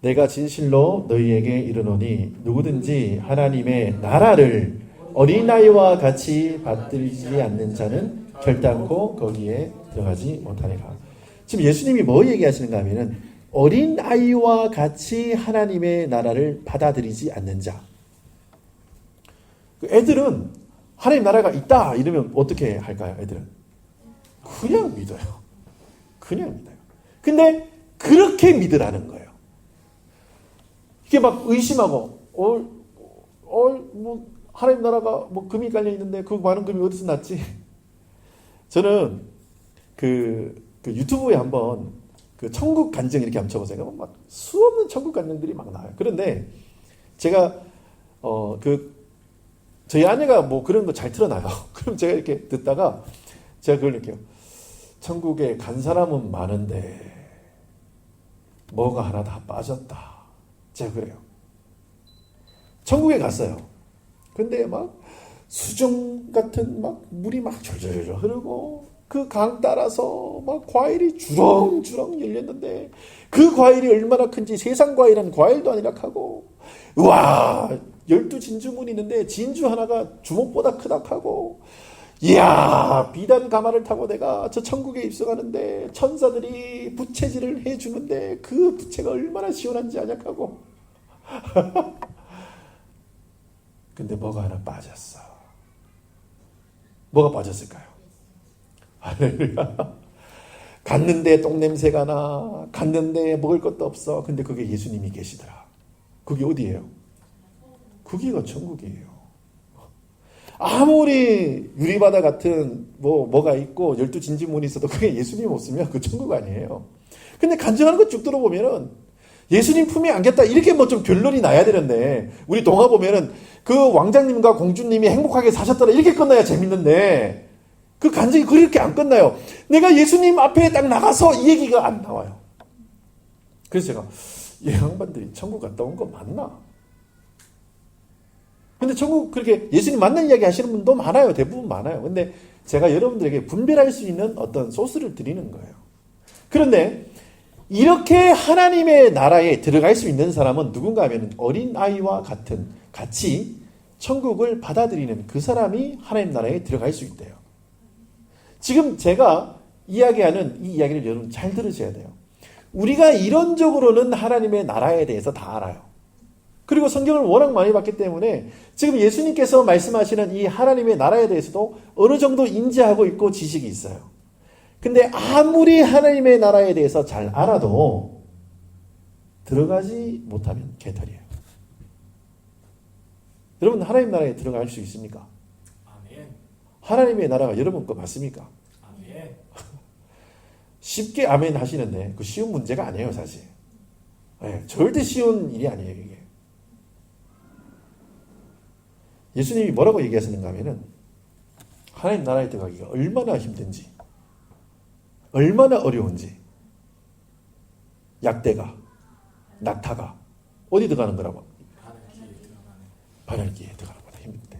내가 진실로 너희에게 이르노니 누구든지 하나님의 나라를 어린아이와 같이 받들지 않는 자는 결단코 거기에 들어가지 못하리라. 지금 예수님이 뭐 얘기하시는가 하면은 어린아이와 같이 하나님의 나라를 받아들이지 않는 자. 애들은 하나님 나라가 있다 이러면 어떻게 할까요? 애들은 그냥 믿어요. 그냥 믿어요. 근데 그렇게 믿으라는 거예요. 이게 막 의심하고 뭐 하나님 나라가 뭐 금이 깔려 있는데 그 많은 금이 어디서 났지? 저는 그 유튜브에 한번 그 천국 간증 이렇게 한번 쳐보세요. 막 수없는 천국 간증들이 막 나와요. 그런데 제가 저희 아내가 뭐 그런 거 잘 틀어놔요. 그럼 제가 이렇게 듣다가 제가 그걸 느껴요. 천국에 간 사람은 많은데 뭐가 하나 다 빠졌다. 제가 그래요. 천국에 갔어요. 근데 막 수정 같은 막 물이 막 졸졸졸 흐르고 그 강 따라서 막 과일이 주렁주렁 열렸는데 그 과일이 얼마나 큰지 세상 과일은 과일도 아니라 하고 우와 12진주문이 있는데 진주 하나가 주먹보다 크다 하고 이야 비단 가마를 타고 내가 저 천국에 입성하는데 천사들이 부채질을 해주는데 그 부채가 얼마나 시원한지 아냐 하고 근데 뭐가 하나 빠졌어. 뭐가 빠졌을까요? 할렐루야. 갔는데 똥냄새가 나. 갔는데 먹을 것도 없어. 근데 그게 예수님이 계시더라. 그게 어디예요? 그게가 천국이에요. 아무리 유리바다 같은 뭐가 있고 12진지문이 있어도 그게 예수님 없으면 그 천국 아니에요. 근데 간증하는 거 쭉 들어보면은 예수님 품에 안겼다 이렇게 뭐 좀 결론이 나야 되는데 우리 동화 보면은 그 왕자님과 공주님이 행복하게 사셨더라 이렇게 끝나야 재밌는데 그 간증이 그렇게 안 끝나요. 내가 예수님 앞에 딱 나가서 이 얘기가 안 나와요. 그래서 제가 이 양반들이 천국 갔다 온 거 맞나? 근데 천국 그렇게 예수님 만난 이야기 하시는 분도 많아요. 대부분 많아요. 근데 제가 여러분들에게 분별할 수 있는 어떤 소스를 드리는 거예요. 그런데 이렇게 하나님의 나라에 들어갈 수 있는 사람은 누군가 하면 어린아이와 같이 천국을 받아들이는 그 사람이 하나님 나라에 들어갈 수 있대요. 지금 제가 이야기하는 이 이야기를 여러분 잘 들으셔야 돼요. 우리가 이론적으로는 하나님의 나라에 대해서 다 알아요. 그리고 성경을 워낙 많이 봤기 때문에 지금 예수님께서 말씀하시는 이 하나님의 나라에 대해서도 어느 정도 인지하고 있고 지식이 있어요. 근데 아무리 하나님의 나라에 대해서 잘 알아도 들어가지 못하면 개털이에요. 여러분 하나님 나라에 들어갈 수 있습니까? 아멘. 하나님의 나라가 여러분 거 맞습니까? 아멘. 쉽게 아멘 하시는데 그 쉬운 문제가 아니에요 사실. 네, 절대 쉬운 일이 아니에요 이게. 예수님이 뭐라고 얘기하시는가 하면은 하나님 나라에 들어가기가 얼마나 힘든지 얼마나 어려운지 약대가 낙타가 어디 들어가는 거라고? 바늘기에 들어가는 거다. 힘든데.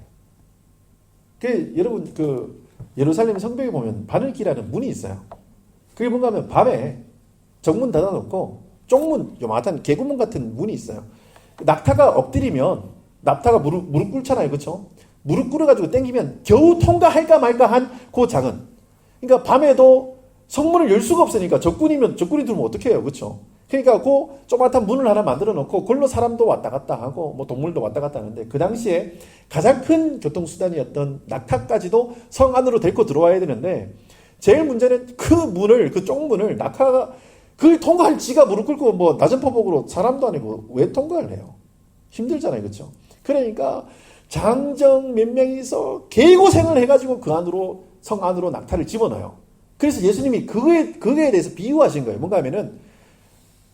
그 여러분 그 예루살렘 성벽에 보면 바늘기라는 문이 있어요. 그게 뭔가 하면 밤에 정문 닫아놓고 쪽문 요만한 개구문 같은 문이 있어요. 낙타가 엎드리면 낙타가 무릎 꿇잖아요. 그렇죠? 무릎 꿇어가지고 당기면 겨우 통과할까 말까 한 그 작은. 그러니까 밤에도 성문을 열 수가 없으니까 적군이 들면 어떻게 해요? 그렇죠? 그러니까 그 조그맣은 문을 하나 만들어 놓고 그걸로 사람도 왔다 갔다 하고 뭐 동물도 왔다 갔다 하는데 그 당시에 가장 큰 교통수단이었던 낙타까지도 성 안으로 데리고 들어와야 되는데 제일 문제는 그 문을 그 쪽문을 낙타가 그걸 통과할 지가 무릎 꿇고 뭐 낮은 포복으로 사람도 아니고 왜 통과를 해요? 힘들잖아요. 그렇죠? 그러니까 장정 몇 명이서 개고생을 해가지고 그 안으로 성 안으로 낙타를 집어넣어요. 그래서 예수님이 그거에 대해서 비유하신 거예요. 뭔가 하면은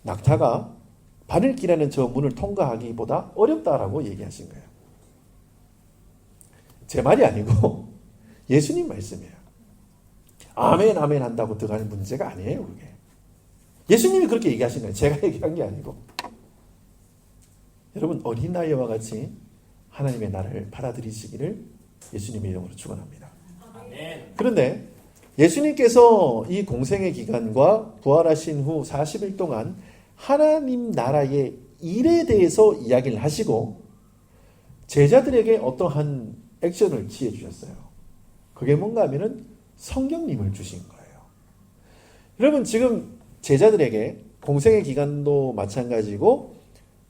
낙타가 바늘기라는 저 문을 통과하기보다 어렵다라고 얘기하신 거예요. 제 말이 아니고 예수님 말씀이에요. 아멘 아멘 한다고 들어가는 문제가 아니에요. 그게. 예수님이 그렇게 얘기하신 거예요. 제가 얘기한 게 아니고. 여러분 어린아이와 같이 하나님의 나라를 받아들이시기를 예수님의 이름으로 축원합니다. 그런데 예수님께서 이 공생의 기간과 부활하신 후 40일 동안 하나님 나라의 일에 대해서 이야기를 하시고 제자들에게 어떠한 액션을 취해 주셨어요. 그게 뭔가 하면은 성령님을 주신 거예요. 여러분 지금 제자들에게 공생의 기간도 마찬가지고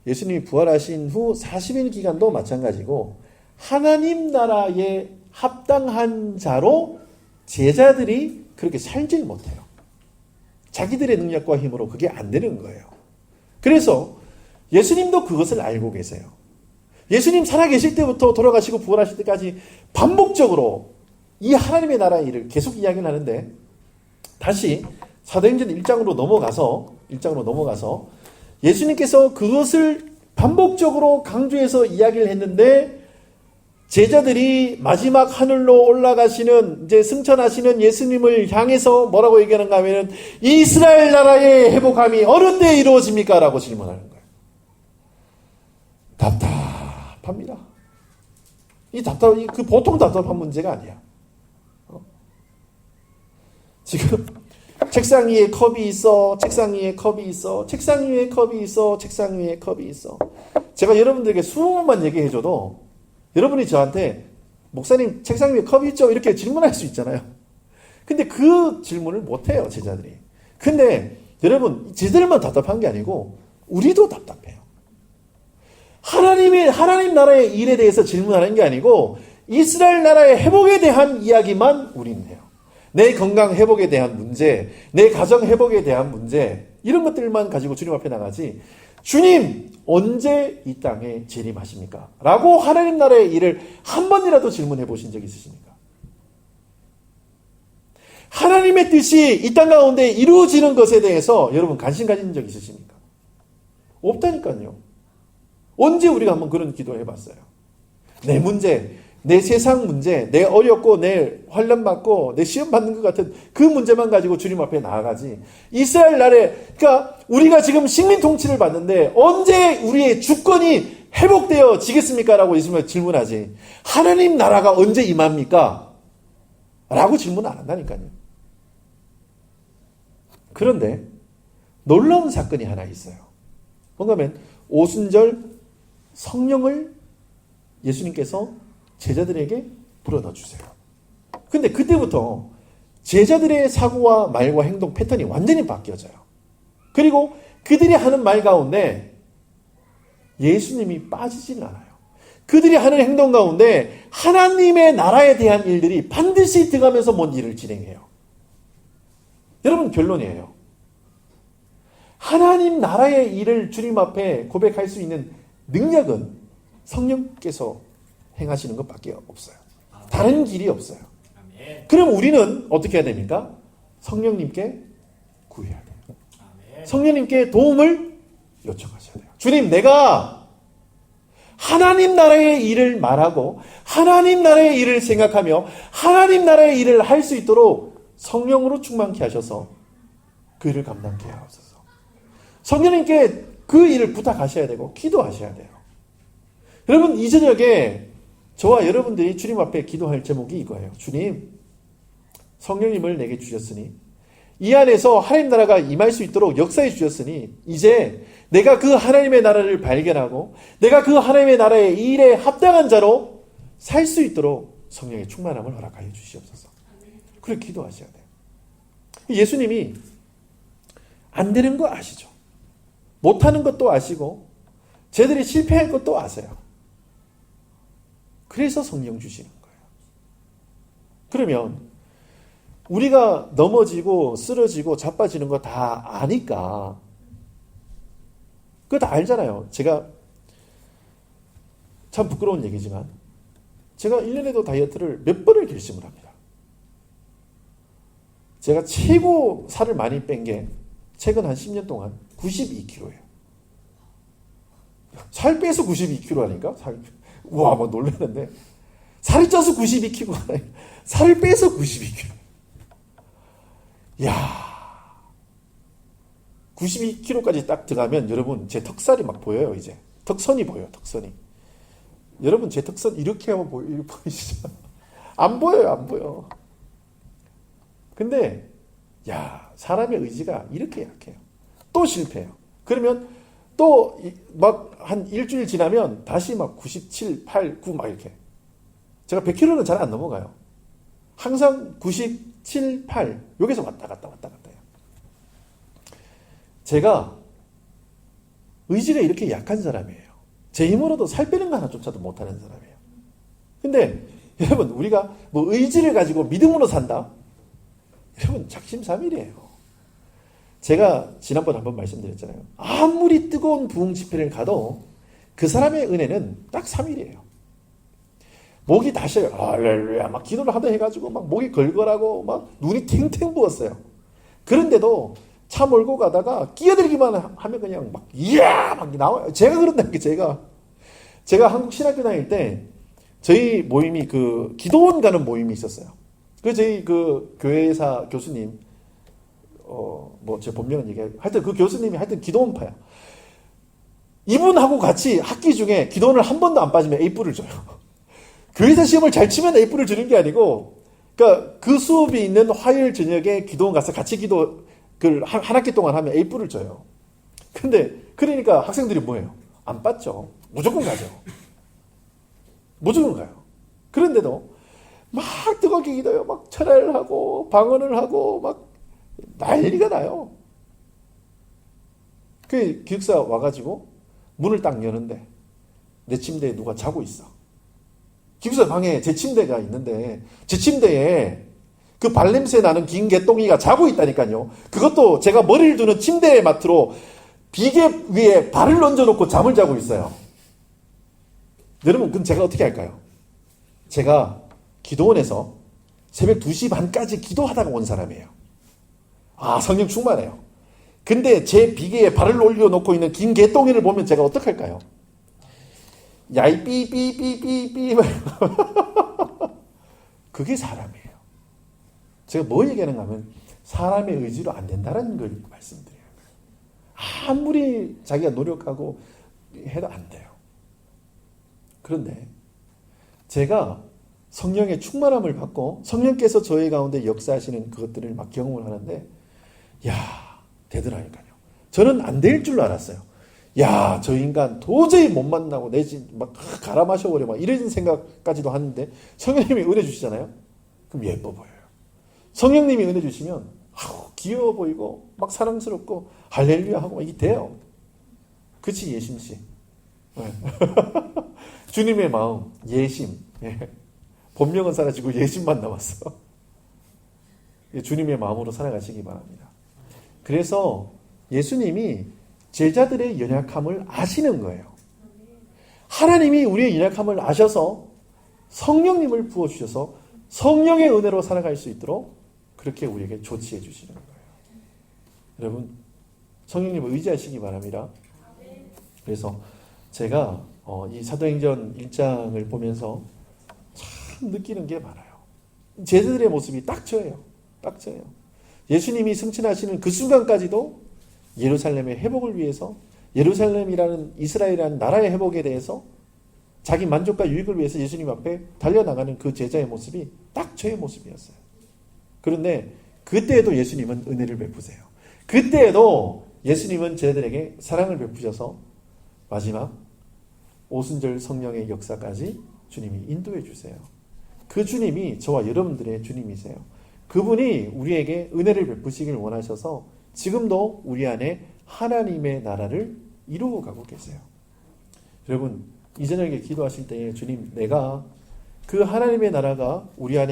예수님이 부활하신 후 40일 기간도 마찬가지고 하나님 나라에 합당한 자로 제자들이 그렇게 살질 못해요. 자기들의 능력과 힘으로 그게 안 되는 거예요. 그래서 예수님도 그것을 알고 계세요. 예수님 살아계실 때부터 돌아가시고 부활하실 때까지 반복적으로 이 하나님의 나라의 일을 계속 이야기를 하는데, 다시 사도행전 1장으로 넘어가서 예수님께서 그것을 반복적으로 강조해서 이야기를 했는데, 제자들이 마지막 하늘로 올라가시는, 이제 승천하시는 예수님을 향해서 뭐라고 얘기하는가 하면은, 이스라엘 나라의 회복함이 어느 때 이루어집니까? 라고 질문하는 거예요. 답답합니다. 그 보통 답답한 문제가 아니야. 지금 책상 위에 컵이 있어, 책상 위에 컵이 있어, 책상 위에 컵이 있어, 책상 위에 컵이 있어. 제가 여러분들에게 20번만 얘기해줘도 여러분이 저한테 목사님 책상 위에 컵이 있죠? 이렇게 질문할 수 있잖아요. 근데 그 질문을 못해요, 제자들이. 근데 여러분, 제자들만 답답한 게 아니고 우리도 답답해요. 하나님 나라의 일에 대해서 질문하는 게 아니고 이스라엘 나라의 회복에 대한 이야기만 우리는 해요. 내 건강 회복에 대한 문제, 내 가정 회복에 대한 문제, 이런 것들만 가지고 주님 앞에 나가지, 주님 언제 이 땅에 재림하십니까? 라고 하나님 나라의 일을 한 번이라도 질문해 보신 적 있으십니까? 하나님의 뜻이 이 땅 가운데 이루어지는 것에 대해서 여러분 관심 가진 적 있으십니까? 없다니까요. 언제 우리가 한번 그런 기도 해봤어요? 내 문제, 내 세상 문제, 내 어렵고 내 환난 받고 내 시험 받는 것 같은 그 문제만 가지고 주님 앞에 나아가지. 이스라엘 나라에, 그러니까 우리가 지금 식민 통치를 받는데 언제 우리의 주권이 회복되어지겠습니까? 라고 예수님을 질문하지. 하나님 나라가 언제 임합니까? 라고 질문 안 한다니까요. 그런데 놀라운 사건이 하나 있어요. 뭔가 하면 오순절 성령을 예수님께서 제자들에게 불어넣어 주세요. 근데 그때부터 제자들의 사고와 말과 행동 패턴이 완전히 바뀌어져요. 그리고 그들이 하는 말 가운데 예수님이 빠지지는 않아요. 그들이 하는 행동 가운데 하나님의 나라에 대한 일들이 반드시 들어가면서 뭔 일을 진행해요. 여러분, 결론이에요. 하나님 나라의 일을 주님 앞에 고백할 수 있는 능력은 성령께서 행하시는 것밖에 없어요. 다른 길이 없어요. 그럼 우리는 어떻게 해야 됩니까? 성령님께 구해야 돼요. 성령님께 도움을 요청하셔야 돼요. 주님, 내가 하나님 나라의 일을 말하고 하나님 나라의 일을 생각하며 하나님 나라의 일을 할 수 있도록 성령으로 충만케 하셔서 그 일을 감당케 하옵소서. 성령님께 그 일을 부탁하셔야 되고 기도하셔야 돼요. 여러분, 이 저녁에 저와 여러분들이 주님 앞에 기도할 제목이 이거예요. 주님, 성령님을 내게 주셨으니 이 안에서 하나님 나라가 임할 수 있도록 역사해 주셨으니 이제 내가 그 하나님의 나라를 발견하고 내가 그 하나님의 나라의 일에 합당한 자로 살 수 있도록 성령의 충만함을 허락하여 주시옵소서. 그렇게 기도하셔야 돼요. 예수님이 안 되는 거 아시죠? 못하는 것도 아시고 쟤들이 실패할 것도 아세요. 그래서 성령 주시는 거예요. 그러면 우리가 넘어지고 쓰러지고 자빠지는 거 다 아니까 그거 다 알잖아요. 제가 참 부끄러운 얘기지만 제가 1년에도 다이어트를 몇 번을 결심을 합니다. 제가 최고 살을 많이 뺀 게 최근 한 10년 동안 92kg예요. 살 빼서 92kg 하니까 우와, 뭐 놀랐는데 살이 쪄서 92kg가 아니라 살을 빼서 92kg. 이야, 92kg까지 딱 들어가면 여러분 제 턱살이 막 보여요. 이제 턱선이 보여요. 턱선이. 여러분 제 턱선 이렇게 하면 보이시죠? 안 보여요. 안 보여. 근데 야, 사람의 의지가 이렇게 약해요. 또 실패해요. 그러면 또 막 한 일주일 지나면 다시 막 97, 8, 9 막 이렇게. 제가 100kg는 잘 안 넘어가요. 항상 97, 8 여기서 왔다 갔다 해요. 제가 의지가 이렇게 약한 사람이에요. 제 힘으로도 살 빼는 거 하나조차도 못하는 사람이에요. 근데 여러분, 우리가 뭐 의지를 가지고 믿음으로 산다? 여러분 작심삼일이에요. 제가 지난번에 한번 말씀드렸잖아요. 아무리 뜨거운 부흥 집회를 가도 그 사람의 은혜는 딱 3일이에요. 목이 다셔요. 할렐루야 막 기도를 하다 해가지고 막 목이 걸걸하고 막 눈이 탱탱 부었어요. 그런데도 차 몰고 가다가 끼어들기만 하면 그냥 막 이야 막 나와요. 제가 그런다는 게 제가 한국 신학교 다닐 때 저희 모임이 그 기도원 가는 모임이 있었어요. 그 저희 그 교회사 교수님 뭐 제 본명은 얘기해. 하여튼 그 교수님이 하여튼 기도원파야. 이분하고 같이 학기 중에 기도원을 한 번도 안 빠지면 A뿔을 줘요. 교회사 시험을 잘 치면 A뿔을 주는 게 아니고, 그러니까 그 수업이 있는 화요일 저녁에 기도원 가서 같이 기도 한 학기 동안 하면 A뿔을 줘요. 근데 그러니까 학생들이 뭐예요? 안 빠져. 무조건 가죠. 무조건 가요. 그런데도 막 뜨겁게 기도해요. 막 철야를 하고 방언을 하고 막 난리가 나요. 그 기숙사 와가지고 문을 딱 여는데 내 침대에 누가 자고 있어. 기숙사 방에 제 침대가 있는데 제 침대에 그 발냄새 나는 긴 개똥이가 자고 있다니까요. 그것도 제가 머리를 두는 침대의 맡으로 비계 위에 발을 얹어놓고 잠을 자고 있어요. 여러분 그럼 제가 어떻게 할까요? 제가 기도원에서 새벽 2시 반까지 기도하다가 온 사람이에요. 아 성령 충만해요. 근데 제 비계에 발을 올려놓고 있는 긴 개똥이를 보면 제가 어떡할까요? 야이 삐삐삐삐삐 그게 사람이에요. 제가 뭐 얘기하는가 하면 사람의 의지로 안 된다는 걸 말씀드려요. 아무리 자기가 노력하고 해도 안 돼요. 그런데 제가 성령의 충만함을 받고 성령께서 저희 가운데 역사하시는 그것들을 막 경험을 하는데 야 되더라니까요. 저는 안 될 줄 알았어요. 야, 저 인간 도저히 못 만나고 내지 막 갈아 마셔버려 막 이런 생각까지도 하는데 성령님이 은혜 주시잖아요. 그럼 예뻐 보여요. 성령님이 은혜 주시면 귀여워 보이고 막 사랑스럽고 할렐루야 하고 이게 돼요. 그치 예심씨. 네. 주님의 마음 예심. 예. 본명은 사라지고 예심만 남았어. 주님의 마음으로 살아가시기 바랍니다. 그래서 예수님이 제자들의 연약함을 아시는 거예요. 하나님이 우리의 연약함을 아셔서 성령님을 부어주셔서 성령의 은혜로 살아갈 수 있도록 그렇게 우리에게 조치해 주시는 거예요. 여러분 성령님을 의지하시기 바랍니다. 그래서 제가 이 사도행전 1장을 보면서 참 느끼는 게 많아요. 제자들의 모습이 딱 저예요. 딱 저예요. 예수님이 승천하시는 그 순간까지도 예루살렘의 회복을 위해서 예루살렘이라는 이스라엘이라는 나라의 회복에 대해서 자기 만족과 유익을 위해서 예수님 앞에 달려나가는 그 제자의 모습이 딱 저의 모습이었어요. 그런데 그때에도 예수님은 은혜를 베푸세요. 그때에도 예수님은 제자들에게 사랑을 베푸셔서 마지막 오순절 성령의 역사까지 주님이 인도해 주세요. 그 주님이 저와 여러분들의 주님이세요. 그분이 우리에게 은혜를 베푸시길 원하셔서 지금도 우리 안에 하나님의 나라를 이루어가고 계세요. 여러분 이 저녁에 기도하실 때 주님 내가 그 하나님의 나라가 우리 안에